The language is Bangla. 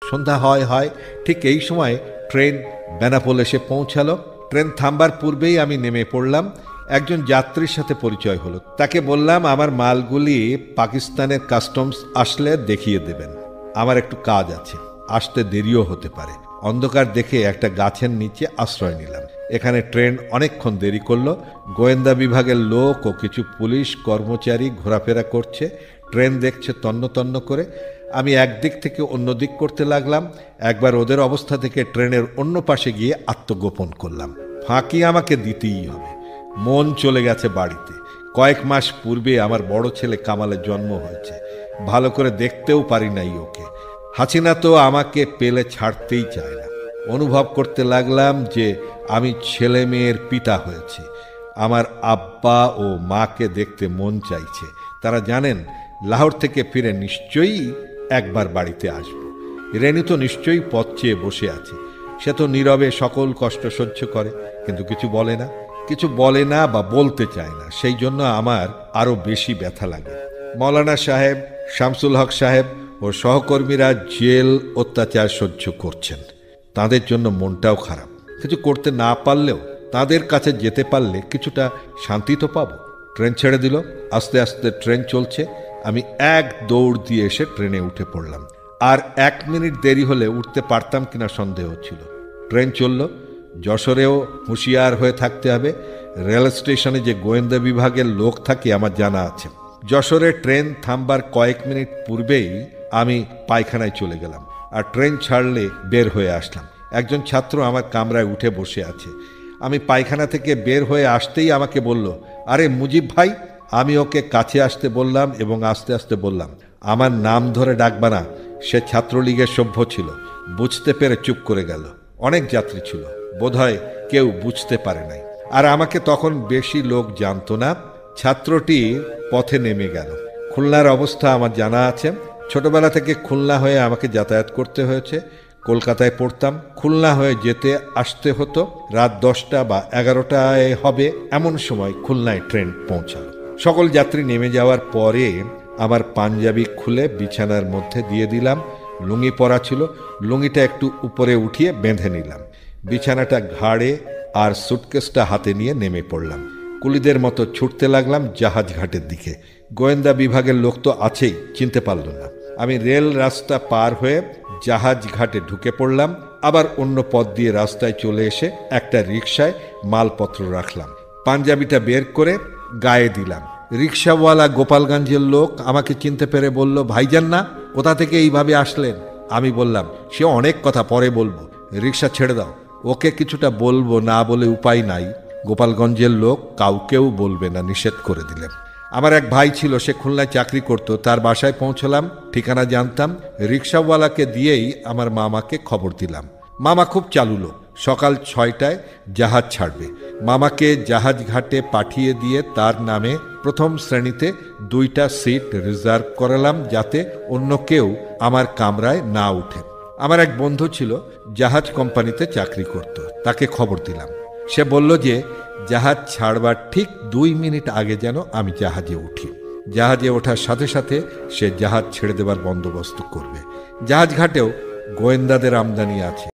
সন্ধ্যা হয় ঠিক এই সময় ট্রেন বেনাপোল এসে পৌঁছালো। ট্রেন থামবার পূর্বেই আমি নেমে পড়লাম। একজন যাত্রীর সাথে পরিচয় হলো। তাকে বললাম আমার মালগুলি পাকিস্তানের কাস্টমস আসলে দেখিয়ে দেবেন, আমার একটু কাজ আছে, আসতে দেরিও হতে পারে। অন্ধকার দেখে একটা গাছের নিচে আশ্রয় নিলাম। এখানে ট্রেন অনেকক্ষণ দেরি করলো। গোয়েন্দা বিভাগের লোক ও কিছু পুলিশ কর্মচারী ঘোরাফেরা করছে, ট্রেন দেখছে তন্ন তন্ন করে। আমি একদিক থেকে অন্য দিক করতে লাগলাম। একবার ওদের অবস্থা থেকে ট্রেনের অন্য পাশে গিয়ে আত্মগোপন করলাম। ফাঁকি আমাকে দিতেই হবে। মন চলে গেছে বাড়িতে। কয়েক মাস পূর্বে আমার বড় ছেলে কামালের জন্ম হয়েছে। ভালো করে দেখতেও পারি নাই ওকে। হাসিনা তো আমাকে পেলে ছাড়তেই চায় না। অনুভব করতে লাগলাম যে আমি ছেলে মেয়ের পিতা হয়েছি। আমার আব্বা ও মাকে দেখতে মন চাইছে। তারা জানেন লাহোর থেকে ফিরে নিশ্চয়ই একবার বাড়িতে আসব। রেণু তো নিশ্চয়ই পথ চেয়ে বসে আছে। সে তো নীরবে সকল কষ্ট সহ্য করে, কিন্তু কিছু বলে না বা বলতে চায় না। সেই জন্য আমার আরো বেশি ব্যথা লাগে। মৌলানা সাহেব, শামসুল হক সাহেব ও সহকর্মীরা জেল অত্যাচার সহ্য করছেন। তাদের জন্য মনটাও খারাপ। কিছু করতে না পারলেও তাদের কাছে যেতে পারলে কিছুটা শান্তি তো পাবো। ট্রেন ছেড়ে দিল। আস্তে আস্তে ট্রেন চলছে। আমি এক দৌড় দিয়ে এসে ট্রেনে উঠে পড়লাম। আর 1 মিনিট দেরি হলে উঠতে পারতাম কিনা সন্দেহ ছিল। ট্রেন চলল। যশোরেও হুঁশিয়ার হয়ে থাকতে হবে। রেল স্টেশনে যে গোয়েন্দা বিভাগের লোক থাকে আমার জানা আছে। যশোরে ট্রেন থামবার কয়েক মিনিট পূর্বেই আমি পায়খানায় চলে গেলাম, আর ট্রেন ছাড়লে বের হয়ে আসলাম। একজন ছাত্র আমার কামরায় উঠে বসে আছে। আমি পায়খানা থেকে বের হয়ে আসতেই আমাকে বলল, আরে মুজিব ভাই। আমি ওকে কাছে আসতে বললাম এবং আস্তে আস্তে বললাম, আমার নাম ধরে ডাকবা না। সে ছাত্রলীগের সভ্য ছিল। বুঝতে পেরে চুপ করে গেল। অনেক যাত্রী ছিল, বোধহয় কেউ বুঝতে পারে নাই। আর আমাকে তখন বেশি লোক জানতো না। ছাত্রটি পথে নেমে গেল। খুলনার অবস্থা আমার জানা আছে। ছোটবেলা থেকে খুলনা হয়ে আমাকে যাতায়াত করতে হয়েছে। কলকাতায় পড়তাম। খুলনা হয়ে যেতে আসতে হতো। রাত 10টা বা 11টায় হবে এমন সময় খুলনায় ট্রেন পৌঁছালো। সকল যাত্রী নেমে যাওয়ার পরে আমার পাঞ্জাবি খুলে বিছানার মধ্যে দিয়ে দিলাম। লুঙ্গি পরা ছিল। লুঙ্গিটা একটু উপরে উঠিয়ে বেঁধে নিলাম। বিছানাটা ঘাড়ে আর সুটকেসটা হাতে নিয়ে নেমে পড়লাম। কুলিদের মতো ছুটতে লাগলাম জাহাজ ঘাটের দিকে। গোয়েন্দা বিভাগের লোক তো আছেই, চিনতে পারল না। আমি রেল রাস্তা পার হয়ে জাহাজ ঘাটে ঢুকে পড়লাম। আবার অন্য পথ দিয়ে রাস্তায় চলে এসে একটা রিকশায় মালপত্র রাখলাম। পাঞ্জাবিটা বের করে গায়ে দিলাম। রিকশাওয়ালা গোপালগঞ্জের লোক আমাকে চিনতে পেরে বলল, ভাইজান না? কোথা থেকে এইভাবে আসলেন? আমি বললাম, সে অনেক কথা পরে বলবো, রিকশা ছেড়ে দাও। ওকে কিছুটা বলবো, না বলে উপায় নাই। গোপালগঞ্জের লোক কাউকেও বলবে না, নিষেধ করে দিলেন। আমার এক ভাই ছিল, সে খুলনায় চাকরি করত। তার বাসায় পৌঁছলাম। ঠিকানা জানতাম। রিকশাওয়ালাকে দিয়েই আমার মামাকে খবর দিলাম। মামা খুব চালু লোক। সকাল 6টায় জাহাজ ছাড়বে। মামাকে জাহাজ ঘাটে পাঠিয়ে দিয়ে তার নামে প্রথম শ্রেণীতে 2টা সিট রিজার্ভ করালাম, যাতে অন্য কেউ আমার কামরায় না উঠে। আমার এক বন্ধু ছিল, জাহাজ কোম্পানিতে চাকরি করত। তাকে খবর দিলাম। সে বলল যে জাহাজ ছাড়বার ঠিক 2 মিনিট আগে যেন আমি জাহাজে উঠি। জাহাজে ওঠার সাথে সাথে সে জাহাজ ছেড়ে দেবার বন্দোবস্ত করবে। জাহাজ ঘাটেও গোয়েন্দাদের আমদানি আছে।